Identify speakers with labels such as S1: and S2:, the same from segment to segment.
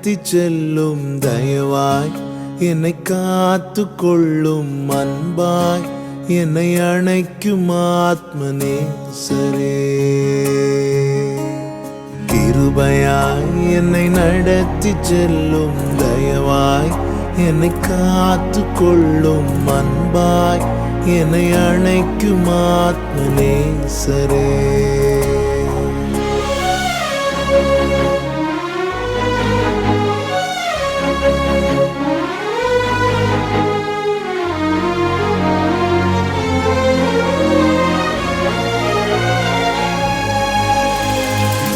S1: நடத்தி செல்லும் தயவாய் என்னை காத்து கொள்ளும் அன்பாய் என்னை அணைக்கும் ஆத்மநேசரே. கிருபையாய் என்னை நடத்தி செல்லும் தயவாய் என்னை காத்து கொள்ளும் அன்பாய் என்னை அணைக்கும் ஆத்மநேசரே.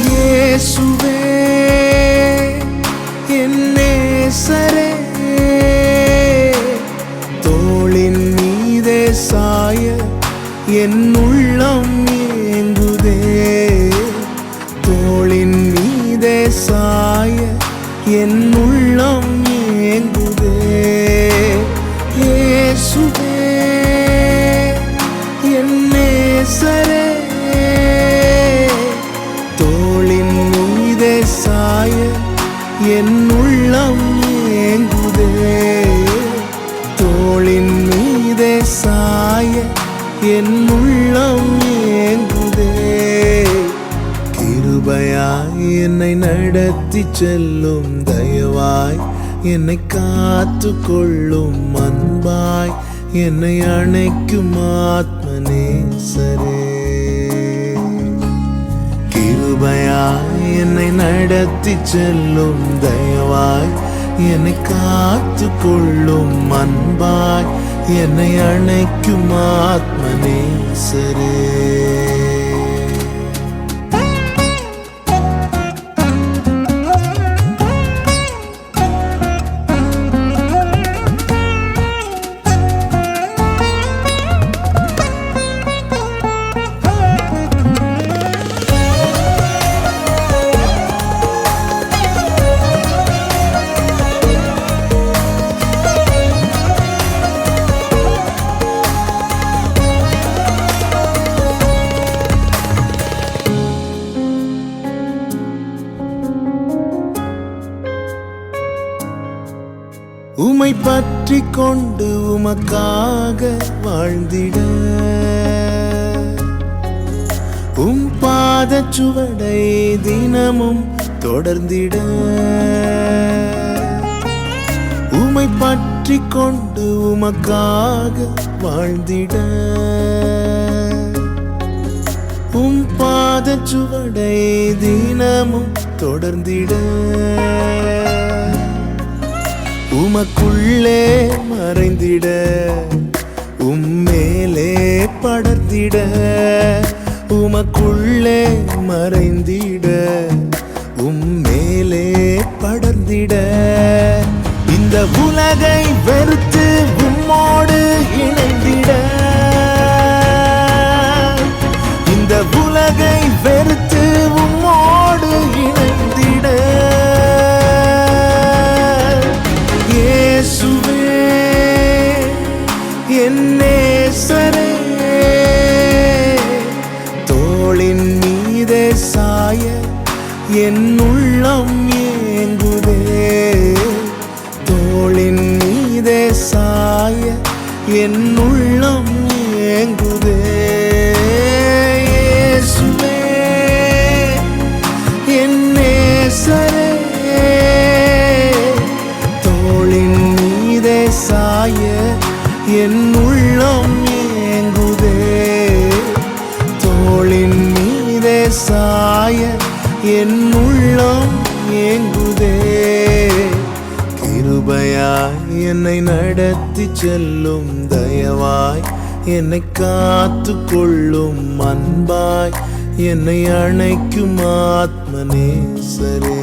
S1: இயேசுவே என் நேசரே, தோளின் மீதே சாய என் உள்ளம் ஏங்குதே. தோளின் மீதே சாய என் உள்ளம் ஏங்குதே. இயேசுவே என் நேசரே, தோளின் மீதே சாய என் உள்ளம் ஏங்குதே. தோளின் மீதே சாய என் உள்ளம் ஏங்குதே. கிருபையாய் என்னை நடத்தி செல்லும் தயவாய் என்னை காத்து கொள்ளும் அன்பாய் என்னை அணைக்கும் ஆத்மநேசரே. கிருபையாய் என்னை நடத்தி செல்லும் தயவாய் என்னை காத்து கொள்ளும் அன்பாய் என்னை அணைக்கும் ஆத்மநேசரே. உமை பற்றி கொண்டு உமக்காக வாழ்ந்திட, உம் பாத சுவடை தினமும் தொடர்ந்திட. உமை பற்றி கொண்டு உமக்காக வாழ்ந்திட, உம் பாத சுவடை தினமும் தொடர்ந்திட. உமக்குள்ளே மறைந்திட, உம்மேலே படர்ந்திட. உமக்குள்ளே மறைந்திட, உம்மேலே படர்ந்திட. இந்த உலகை வெறுத்து உம்மோடு இணைந்திட. இந்த உலகை வெறுத்து உம்மோடு இணைந்திட. இயேசுவே என் நேசரே, தோளின் மீதே சாய என் உள்ளம் ஏங்குதே. தோளின் மீதே சாய என் உள்ளம் ஏங்குதே. இயேசுவே என் நேசரே, தோளின் மீதே சாய என் உள்ளம் ஏங்குதே. தோளின் மீதே சாய என் உள்ளம் ஏங்குதே. கிருபையாய் என்னை நடத்தி செல்லும் தயவாய் என்னை காத்து கொள்ளும் அன்பாய் என்னை அணைக்கும் ஆத்மநேசரே.